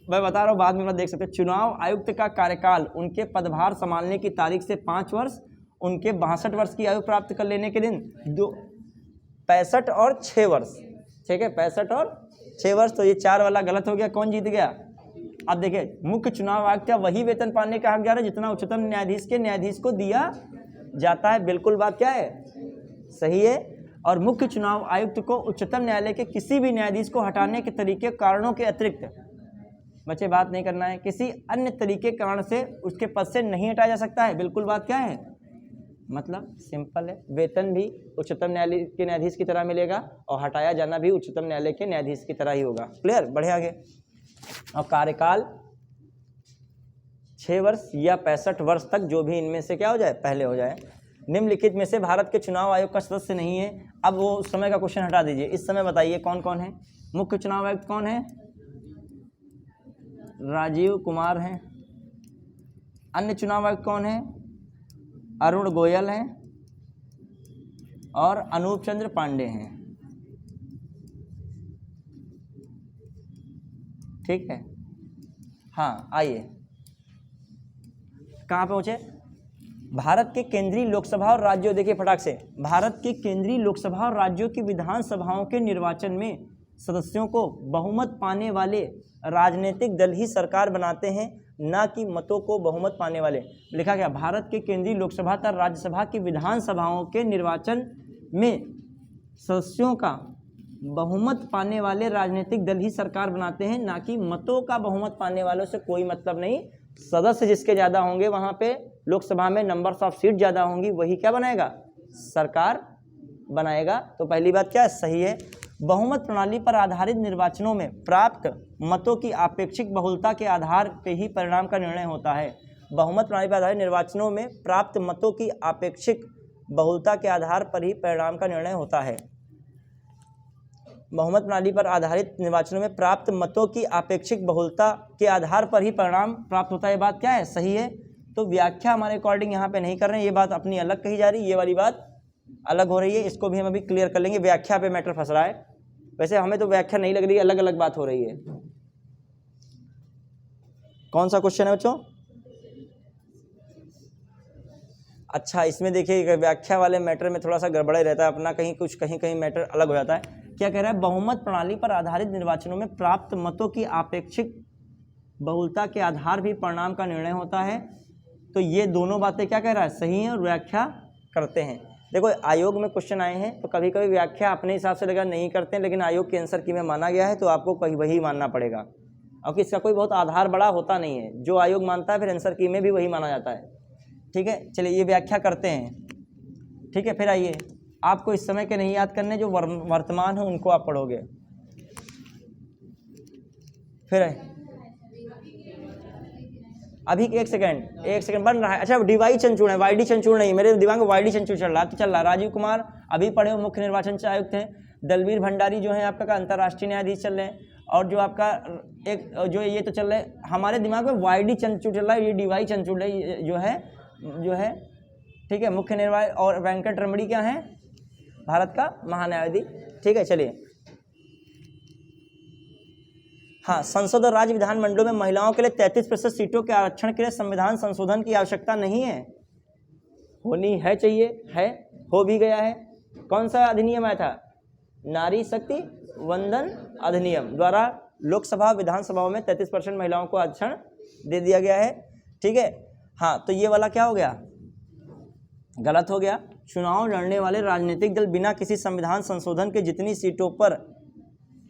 मैं बता रहा हूँ, बाद में देख सकते। चुनाव आयुक्त का कार्यकाल उनके पदभार संभालने की तारीख से 5 वर्ष, उनके 62 वर्ष की आयु प्राप्त कर लेने के दिन 65 और 6 वर्ष, ठीक है। 65 और 6 वर्ष। तो ये 4 वाला गलत हो गया। कौन जीत गया? अब देखिए, मुख्य चुनाव आयुक्त क्या वही वेतन पाने का हकदार है जितना उच्चतम न्यायाधीश के न्यायाधीश को दिया जाता है। बिल्कुल बात क्या है? सही है। और मुख्य चुनाव आयुक्त को उच्चतम न्यायालय के किसी भी न्यायाधीश को हटाने के तरीके कारणों के अतिरिक्त, बच्चे बात नहीं करना है, किसी अन्य तरीके कारण से उसके पद से नहीं हटाया जा सकता है। बिल्कुल बात क्या है? मतलब सिंपल है, वेतन भी उच्चतम न्यायालय के न्यायाधीश की तरह मिलेगा और हटाया जाना भी उच्चतम न्यायालय के न्यायाधीश की तरह ही होगा। क्लियर? बढ़े आगे। और कार्यकाल 6 वर्ष या 65 वर्ष तक, जो भी इनमें से क्या हो जाए? पहले हो जाए। निम्नलिखित में से भारत के चुनाव आयोग का सदस्य नहीं है। अब वो उस समय का क्वेश्चन हटा दीजिए, इस समय बताइए कौन कौन है। मुख्य चुनाव आयुक्त कौन है? राजीव कुमार हैं। अन्य चुनाव आयुक्त कौन है? अरुण गोयल हैं और अनूप चंद्र पांडे हैं, ठीक है। हाँ, आइए कहाँ पहुँचे? भारत के केंद्रीय लोकसभा और राज्यों, देखिए फटाक से, भारत के केंद्रीय लोकसभा और राज्यों की विधानसभाओं के निर्वाचन में सदस्यों को बहुमत पाने वाले राजनीतिक दल ही सरकार बनाते हैं, न कि मतों को बहुमत पाने वाले। लिखा गया भारत के केंद्रीय लोकसभा तथा राज्यसभा की विधानसभाओं के निर्वाचन में सदस्यों का बहुमत पाने वाले राजनीतिक दल ही सरकार बनाते हैं, ना कि मतों का बहुमत पाने वालों से कोई मतलब नहीं। सदस्य जिसके ज़्यादा होंगे वहाँ पे लोकसभा में नंबर्स ऑफ सीट ज़्यादा होंगी, वही क्या बनाएगा? सरकार बनाएगा। तो पहली बात क्या है? सही है। बहुमत प्रणाली पर आधारित निर्वाचनों में प्राप्त मतों की आपेक्षिक बहुलता के आधार पर ही परिणाम का निर्णय होता है। बहुमत प्रणाली पर आधारित निर्वाचनों में प्राप्त मतों की आपेक्षिक बहुलता के आधार पर ही परिणाम का निर्णय होता है। बहुमत प्रणाली पर आधारित निर्वाचनों में प्राप्त मतों की आपेक्षिक बहुलता के आधार पर ही परिणाम प्राप्त होता है। बात क्या है? सही है। तो व्याख्या हमारे अकॉर्डिंग यहाँ पे नहीं कर रहे हैं, ये बात अपनी अलग कही जा रही है, ये वाली बात अलग हो रही है, इसको भी हम अभी क्लियर कर लेंगे। व्याख्या पे मैटर फंस रहा है, वैसे हमें तो व्याख्या नहीं लग रही है, अलग अलग बात हो रही है। कौन सा क्वेश्चन है बच्चों? अच्छा, इसमें देखिए व्याख्या वाले मैटर में थोड़ा सा गड़बड़ा रहता है अपना, कहीं कहीं मैटर अलग हो जाता है। क्या कह रहा है? बहुमत प्रणाली पर आधारित निर्वाचनों में प्राप्त मतों की आपेक्षिक बहुलता के आधार भी परिणाम का निर्णय होता है। तो ये दोनों बातें क्या कह रहा है? सही है, और व्याख्या करते हैं। देखो आयोग में क्वेश्चन आए हैं तो कभी कभी व्याख्या अपने हिसाब से लगा नहीं करते हैं, लेकिन आयोग के आंसर की में माना गया है तो आपको कहीं वही मानना पड़ेगा, और इसका कोई बहुत आधार बड़ा होता नहीं है, जो आयोग मानता है फिर आंसर की में भी वही माना जाता है। ठीक है, चलिए ये व्याख्या करते हैं। ठीक है, फिर आइए, आपको इस समय के नहीं याद करने, जो वर्तमान है उनको आप पढ़ोगे। फिर अभी एक सेकंड बन रहा है। अच्छा, डीवाई चंचूड़ है, वाईडी चंचूड़ नहीं, मेरे दिमाग में वाईडी चंचूड़ चल रहा है। तो चल रहा है राजीव कुमार अभी पढ़े हो, मुख्य निर्वाचन आयुक्त हैं। दलवीर भंडारी जो है आपका अंतर्राष्ट्रीय न्यायाधीश चल रहे हैं, और जो आपका एक जो ये तो चल रहे हैं, हमारे दिमाग में वाईडी चंचूड़ चल रहा है, ये डीवाई चंचूड़ जो है ठीक है, मुख्य निर्वाचन। और वेंकट रमणी क्या है? भारत का महान्यायाधीश। ठीक है, चलिए। हाँ, संसद और राज्य विधानमंडलों में महिलाओं के लिए 33% सीटों के आरक्षण के लिए संविधान संशोधन की आवश्यकता नहीं है। होनी है, चाहिए है, हो भी गया है। कौन सा अधिनियम आया था? नारी शक्ति वंदन अधिनियम द्वारा लोकसभा विधानसभाओं में 33% महिलाओं को आरक्षण दे दिया गया है। ठीक है, हाँ, तो ये वाला क्या हो गया? गलत हो गया। चुनाव लड़ने वाले राजनीतिक दल बिना किसी संविधान संशोधन के जितनी सीटों पर,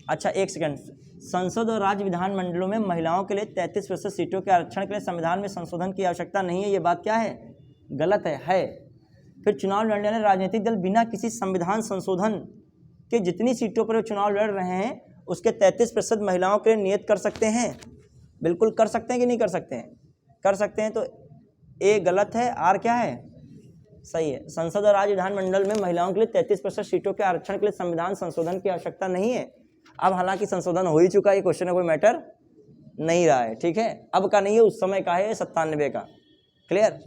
अच्छा एक सेकंड, संसद और राज्य विधानमंडलों में महिलाओं के लिए 33% सीटों के आरक्षण के लिए संविधान में संशोधन की आवश्यकता नहीं है, ये बात क्या है? गलत है। फिर चुनाव लड़ने वाले राजनीतिक दल बिना किसी संविधान संशोधन के जितनी सीटों पर चुनाव लड़ रहे हैं उसके 33% महिलाओं के लिए नियत कर सकते हैं। बिल्कुल कर सकते हैं कि नहीं कर सकते हैं? कर सकते हैं। तो ए गलत है, आर क्या है? सही है। संसद और राज्य विधानमंडल में महिलाओं के लिए 33% सीटों के आरक्षण के लिए संविधान संशोधन की आवश्यकता नहीं है। अब हालांकि संशोधन हो ही चुका है, ये क्वेश्चन में कोई मैटर नहीं रहा है। ठीक है, अब का नहीं है, उस समय का है, 97 का। क्लियर?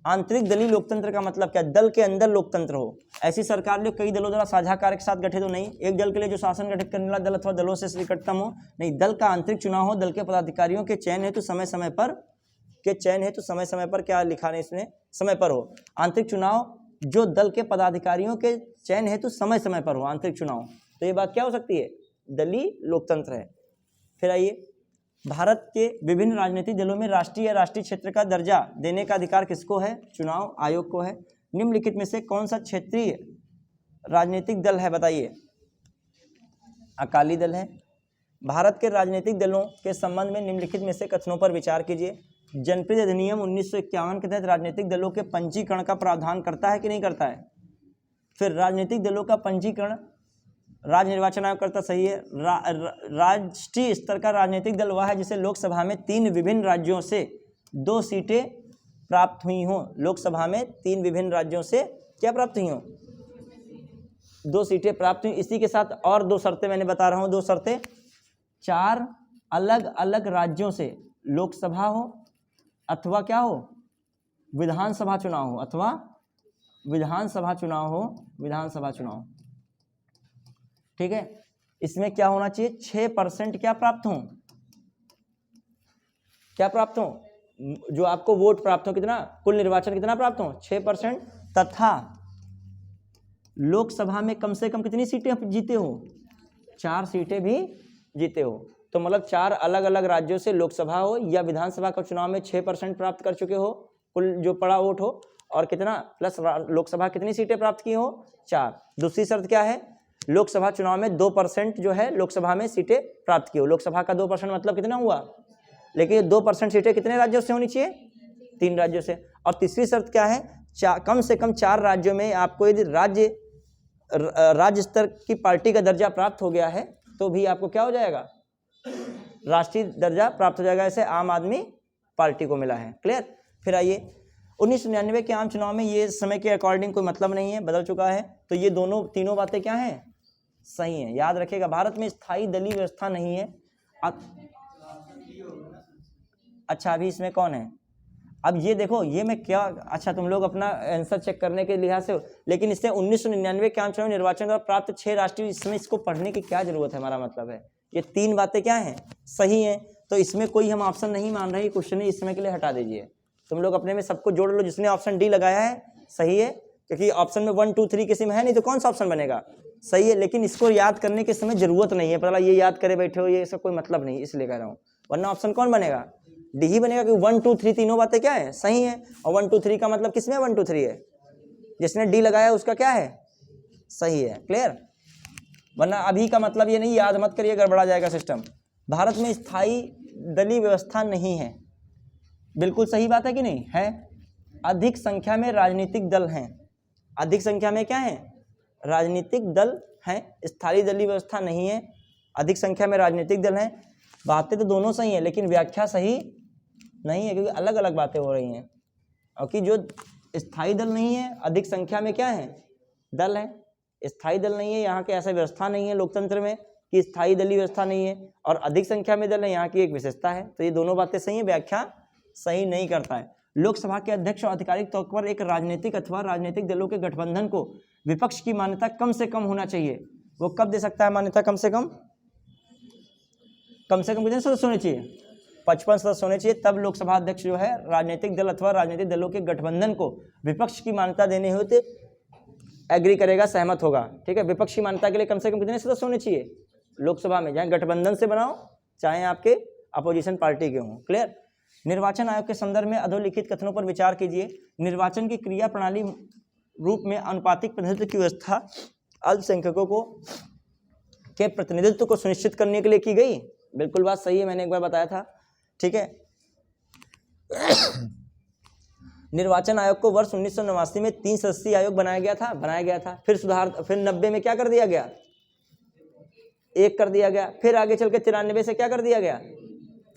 आंतरिक दलीय लोकतंत्र का मतलब क्या? दल के अंदर लोकतंत्र हो। ऐसी सरकार जो कई दलों द्वारा साझा कार्य के साथ गठित हो, नहीं एक दल के लिए जो शासन गठित करने वाला दल अथवा दलों से निकटतम हो, नहीं दल का आंतरिक चुनाव हो, दल के पदाधिकारियों के चयन हेतु समय समय पर क्या लिखा है इसमें? समय पर हो। आंतरिक चुनाव जो दल के पदाधिकारियों के चयन हेतु समय समय पर हो, आंतरिक चुनाव, तो ये बात क्या हो सकती है? दलीय लोकतंत्र है। फिर आइए, भारत के विभिन्न राजनीतिक दलों में राष्ट्रीय या राष्ट्रीय क्षेत्र का दर्जा देने का अधिकार किसको है? चुनाव आयोग को है। निम्नलिखित में से कौन सा क्षेत्रीय राजनीतिक दल है? बताइए। अकाली दल है। भारत के राजनीतिक दलों के संबंध में निम्नलिखित में से कथनों पर विचार कीजिए। जनप्रिय अधिनियम 1951 के तहत राजनीतिक दलों के पंजीकरण का प्रावधान करता है कि नहीं करता है? फिर राजनीतिक दलों का पंजीकरण राज्य निर्वाचन आयोग करता, सही है। राष्ट्रीय स्तर का राजनीतिक दल वह है जिसे लोकसभा में 3 विभिन्न राज्यों से 2 सीटें प्राप्त हुई हों। लोकसभा में 3 विभिन्न राज्यों से क्या प्राप्त हुई हों? 2 सीटें प्राप्त हुई। इसी के साथ और 2 शर्तें मैंने बता रहा हूँ, 2 शर्तें। 4 अलग अलग राज्यों से लोकसभा हो अथवा क्या हो? विधानसभा चुनाव हो, अथवा विधानसभा चुनाव। ठीक है, इसमें क्या होना चाहिए? 6% क्या प्राप्त हो? जो आपको वोट प्राप्त हो, कितना? कुल निर्वाचन कितना प्राप्त हो? 6%। तथा लोकसभा में कम से कम कितनी सीटें जीते हो? 4 सीटें भी जीते हो। तो मतलब 4 अलग अलग राज्यों से लोकसभा हो या विधानसभा का चुनाव में 6% प्राप्त कर चुके हो, कुल जो पड़ा वोट हो, और कितना प्लस लोकसभा कितनी सीटें प्राप्त की हो? 4। दूसरी शर्त क्या है? लोकसभा चुनाव में 2% जो है लोकसभा में सीटें प्राप्त की हो। लोकसभा का 2% मतलब कितना हुआ? लेकिन ये 2% सीटें कितने राज्यों से होनी चाहिए? 3 राज्यों से। और तीसरी शर्त क्या है? कम से कम 4 राज्यों में आपको यदि राज्य स्तर की पार्टी का दर्जा प्राप्त हो गया है तो भी आपको क्या हो जाएगा? राष्ट्रीय दर्जा प्राप्त हो जाएगा। ऐसे आम आदमी पार्टी को मिला है। क्लियर? फिर आइए, 1999 के आम चुनाव में ये समय के अकॉर्डिंग कोई मतलब नहीं है, बदल चुका है। तो ये तीनों बातें क्या हैं? सही है। याद रखिएगा, भारत में स्थायी दलीय व्यवस्था नहीं है। अच्छा अभी इसमें कौन है? अब ये देखो, ये मैं क्या, अच्छा तुम लोग अपना आंसर चेक करने के लिहाज से, लेकिन इससे 1999 के आम चुनाव निर्वाचन द्वारा प्राप्त 6 राष्ट्रीय, इसमें इसको पढ़ने की क्या जरूरत है? हमारा मतलब है ये 3 बातें क्या हैं, सही है। तो इसमें कोई हम ऑप्शन नहीं मान रहे, क्वेश्चन ही इस समय के लिए हटा दीजिए। तुम लोग अपने में सबको जोड़ लो, जिसने ऑप्शन डी लगाया है सही है, क्योंकि ऑप्शन में 1 2 3 किसी में है नहीं, तो कौन सा ऑप्शन बनेगा? सही है। लेकिन इसको याद करने के समय जरूरत नहीं है, पता ये याद करे बैठे हो, ये इसका कोई मतलब नहीं, इसलिए कह रहा हूँ। वरना ऑप्शन कौन बनेगा? डी ही बनेगा, क्योंकि 1 2 3 तीनों बातें क्या है, सही है। और 1 2 3 का मतलब किसमें 1 2 3 है? जिसने डी लगाया उसका क्या है, सही है। क्लियर? वरना अभी का मतलब ये नहीं, याद मत करिए, गड़बड़ा जाएगा सिस्टम। भारत में स्थायी दलीय व्यवस्था नहीं है, बिल्कुल सही बात है कि नहीं है। अधिक संख्या में राजनीतिक दल हैं, अधिक संख्या में क्या है, राजनीतिक दल हैं, स्थायी दलीय व्यवस्था नहीं है, अधिक संख्या में राजनीतिक दल हैं। बातें तो दोनों सही हैं, लेकिन व्याख्या सही नहीं है, क्योंकि अलग अलग बातें हो रही हैं। और कि जो स्थायी दल नहीं है, अधिक संख्या में क्या है, दल है। स्थायी दल नहीं है, यहाँ के ऐसा व्यवस्था नहीं है लोकतंत्र में कि स्थायी दलीय व्यवस्था नहीं है, और अधिक संख्या में दल है, यहाँ की एक विशेषता है। तो ये दोनों बातें सही है, व्याख्या सही नहीं करता है। लोकसभा के अध्यक्ष और आधिकारिक तौर पर एक राजनीतिक अथवा राजनीतिक दलों के गठबंधन को विपक्ष की मान्यता कम से कम होना चाहिए। वो कब दे सकता है मान्यता कम से कम? कितने सदस्य होने चाहिए? 55 सदस्य होने चाहिए, तब लोकसभा अध्यक्ष जो है राजनीतिक दल अथवा राजनीतिक दलों के गठबंधन को विपक्ष की मान्यता देने हेतु एग्री करेगा, सहमत होगा। ठीक है, विपक्ष की मान्यता के लिए कम से कम कितने सदस्य होने चाहिए लोकसभा में? चाहे गठबंधन से बनाओ, चाहे आपके अपोजिशन पार्टी के हों। क्लियर? निर्वाचन आयोग के संदर्भ में अधोलिखित कथनों पर विचार कीजिए। निर्वाचन की क्रिया प्रणाली रूप में अनुपातिक प्रतिनिधित्व की व्यवस्था अल्पसंख्यकों को के प्रतिनिधित्व को सुनिश्चित करने के लिए की गई। बिल्कुल बात सही है, मैंने एक बार बताया था। ठीक है। निर्वाचन आयोग को वर्ष 1989 में 3 सदस्यीय आयोग बनाया गया था। फिर 90 में क्या कर दिया गया? 1 कर दिया गया। फिर आगे चल के 93 से क्या कर दिया गया?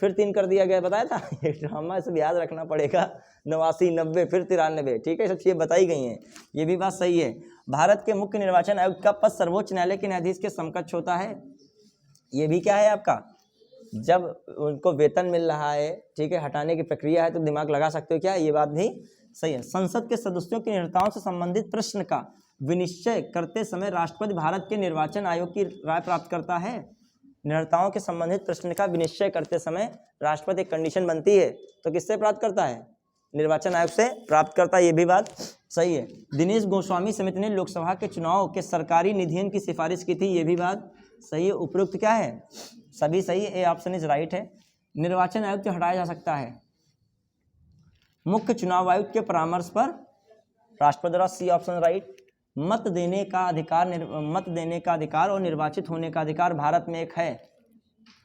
फिर 3 कर दिया गया। बताया था ये ड्रामा, सब याद रखना पड़ेगा। 89, 90, फिर 93। ठीक है, सब चीजें बताई गई हैं, ये भी बात सही है। भारत के मुख्य निर्वाचन आयुक्त का पद सर्वोच्च न्यायालय के न्यायाधीश के समकक्ष होता है। ये भी क्या है आपका, जब उनको वेतन मिल रहा है, ठीक है, हटाने की प्रक्रिया है, तो दिमाग लगा सकते हो क्या, ये बात भी सही है। संसद के सदस्यों की निर्णयों से संबंधित प्रश्न का विनिश्चय करते समय राष्ट्रपति भारत के निर्वाचन आयोग की राय प्राप्त करता है। निर्णयों के संबंधित प्रश्न का विनिश्चय करते समय राष्ट्रपति एक कंडीशन बनती है, तो किससे प्राप्त करता है? निर्वाचन आयोग से प्राप्त करता है, ये भी बात सही है। दिनेश गोस्वामी समिति ने लोकसभा के चुनाव के सरकारी निधियन की सिफारिश की थी, ये भी बात सही है। उपयुक्त क्या है? सभी सही है, ए ऑप्शन इज राइट है। निर्वाचन आयुक्त को हटाया जा सकता है मुख्य चुनाव आयुक्त के परामर्श पर राष्ट्रपति द्वारा, सी ऑप्शन राइट। मत देने का अधिकार और निर्वाचित होने का अधिकार भारत में एक है,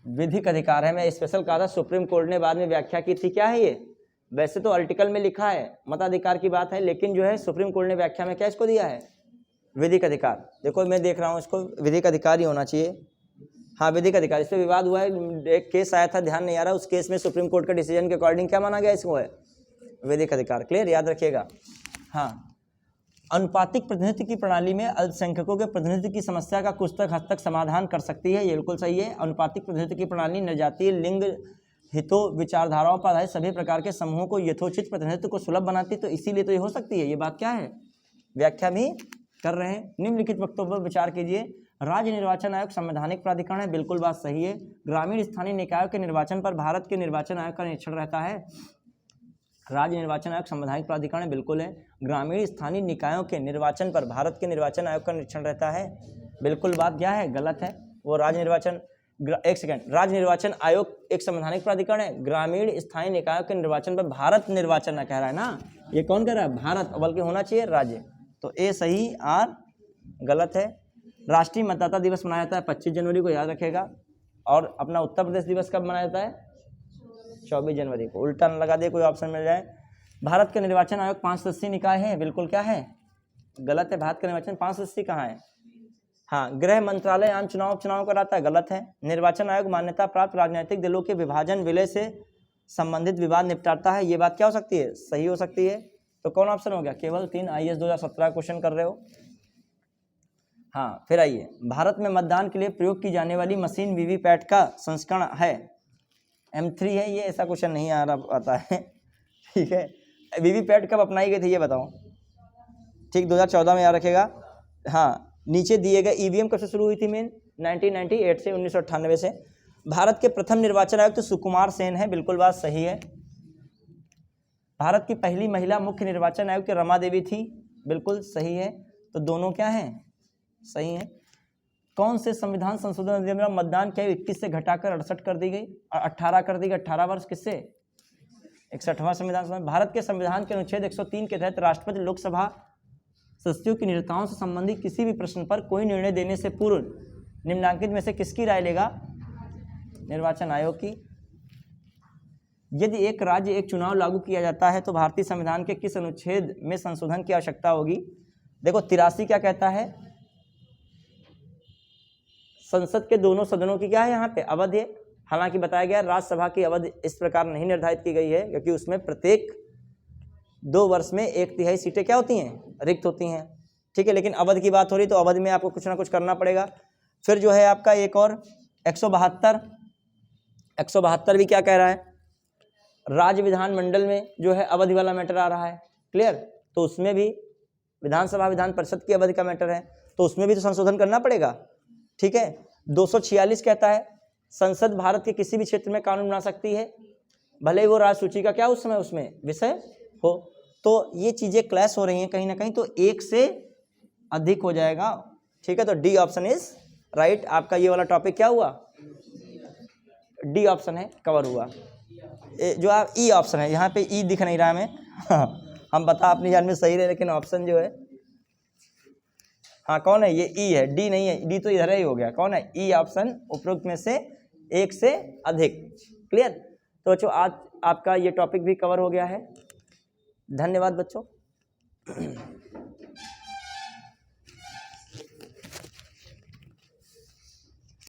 विधिक अधिकार है। मैं स्पेशल कहा था, सुप्रीम कोर्ट ने बाद में व्याख्या की थी। क्या है ये? वैसे तो आर्टिकल में लिखा है मताधिकार की बात है, लेकिन जो है सुप्रीम कोर्ट ने व्याख्या में क्या इसको दिया है? विधिक अधिकार। देखो मैं देख रहा हूँ, इसको विधिक अधिकार ही होना चाहिए। हाँ, विधिक अधिकार। इस पर विवाद हुआ है, एक केस आया था, ध्यान नहीं आ रहा, उस केस में सुप्रीम कोर्ट के डिसीजन के अकॉर्डिंग क्या माना गया इसको? है विधिक अधिकार। क्लियर, याद रखिएगा। हाँ, अनुपातिक प्रतिनिधित्व की प्रणाली में अल्पसंख्यकों के प्रतिनिधित्व की समस्या का कुछ हद तक समाधान कर सकती है, ये बिल्कुल सही है। अनुपातिक प्रतिनिधित्व की प्रणाली निर्जातीय, लिंग, हितों, विचारधाराओं पर आधारित सभी प्रकार के समूहों को यथोचित प्रतिनिधित्व को सुलभ बनाती, तो इसीलिए तो ये हो सकती है। ये बात क्या है, व्याख्या भी कर रहे हैं। निम्नलिखित वक्तव्यों पर विचार कीजिए। राज्य निर्वाचन आयोग संवैधानिक प्राधिकरण है, बिल्कुल बात सही है। ग्रामीण स्थानीय निकायों के निर्वाचन पर भारत के निर्वाचन आयोग का निरीक्षण रहता है। राज्य निर्वाचन आयोग संवैधानिक प्राधिकरण बिल्कुल है। ग्रामीण स्थानीय निकायों के निर्वाचन पर भारत के निर्वाचन आयोग का निरीक्षण रहता है, बिल्कुल बात क्या है, गलत है। वो राज्य निर्वाचन, एक सेकेंड, राज्य निर्वाचन आयोग एक संवैधानिक प्राधिकरण है। ग्रामीण स्थानीय निकायों के निर्वाचन पर भारत निर्वाचन कह रहा है ना, ये कौन कह रहा है? भारत, बल्कि होना चाहिए राज्य। तो ए सही, आर गलत है। राष्ट्रीय मतदाता दिवस मनाया जाता है 25 जनवरी को, याद रखेगा। और अपना उत्तर प्रदेश दिवस कब मनाया जाता है? 24 जनवरी को। उल्टा न लगा दे, कोई ऑप्शन मिल जाए। भारत के निर्वाचन आयोग 5 सदस्यीय निकाय है, बिल्कुल क्या है, गलत है। भारत का निर्वाचन 5 सदस्यीय कहाँ है? हाँ, गृह मंत्रालय आम चुनाव कराता है, गलत है। निर्वाचन आयोग मान्यता प्राप्त राजनीतिक दलों के विभाजन विलय से संबंधित विवाद निपटाता है, ये बात क्या हो सकती है? सही हो सकती है। तो कौन ऑप्शन हो गया? केवल 3। IAS 2017 क्वेश्चन कर रहे हो। हाँ, फिर आइए। भारत में मतदान के लिए प्रयोग की जाने वाली मशीन वीवीपैट का संस्करण है। M3 है ये, ऐसा क्वेश्चन नहीं आ रहा आता है। ठीक है, वीवीपैट कब अपनाई गई थी ये बताओ। ठीक, 2014 में याद रखेगा। हाँ, नीचे दिए गए ईवीएम कब से शुरू हुई थी मेन, 1998 से, 1998 से। भारत के प्रथम निर्वाचन आयुक्त सुकुमार सेन है, बिल्कुल बात सही है। भारत की पहली महिला मुख्य निर्वाचन आयुक्त रमा देवी थी, बिल्कुल सही है। तो दोनों क्या हैं, सही हैं। कौन से संविधान संशोधन अधिनियम में मतदान की आयु 21 से घटाकर 68 कर दी गई और 18 कर दी गई, 18 वर्ष, किससे, 61वां संविधान। भारत के संविधान के अनुच्छेद 103 के तहत राष्ट्रपति लोकसभा सदस्यों की निरताओं से संबंधित किसी भी प्रश्न पर कोई निर्णय देने से पूर्व निम्नलिखित में से किसकी राय लेगा, निर्वाचन आयोग की। यदि एक राज्य एक चुनाव लागू किया जाता है तो भारतीय संविधान के किस अनुच्छेद में संशोधन की आवश्यकता होगी। देखो 83 क्या कहता है, संसद के दोनों सदनों की क्या है यहाँ पे अवधि है। हालांकि बताया गया राज्यसभा की अवधि इस प्रकार नहीं निर्धारित की गई है क्योंकि उसमें प्रत्येक 2 वर्ष में 1/3 सीटें क्या होती हैं, रिक्त होती हैं। ठीक है, लेकिन अवधि की बात हो रही तो अवधि में आपको कुछ ना कुछ करना पड़ेगा। फिर जो है आपका एक और 172 भी क्या कह रहा है, राज्य विधानमंडल में जो है अवधि वाला मैटर आ रहा है, क्लियर। तो उसमें भी विधानसभा विधान परिषद की अवधि का मैटर है, तो उसमें भी तो संशोधन करना पड़ेगा। ठीक है, 246 कहता है संसद भारत के किसी भी क्षेत्र में कानून बना सकती है, भले ही वो राज्य सूची का क्या उस समय उसमें विषय हो। तो ये चीज़ें क्लैश हो रही हैं कहीं ना कहीं, तो एक से अधिक हो जाएगा। ठीक है, तो डी ऑप्शन इज राइट। आपका ये वाला टॉपिक क्या हुआ, डी ऑप्शन है, कवर हुआ। जो आप ई ऑप्शन है, यहाँ पे ई दिख नहीं रहा हमें हम बता अपनी जान में सही रहे, लेकिन ऑप्शन जो है हाँ कौन है, ये ई है, डी नहीं है, डी तो इधर ही हो गया। कौन है, ई ऑप्शन, उपरोक्त में से एक से अधिक, क्लियर। तो बच्चों आज आपका ये टॉपिक भी कवर हो गया है। धन्यवाद बच्चों।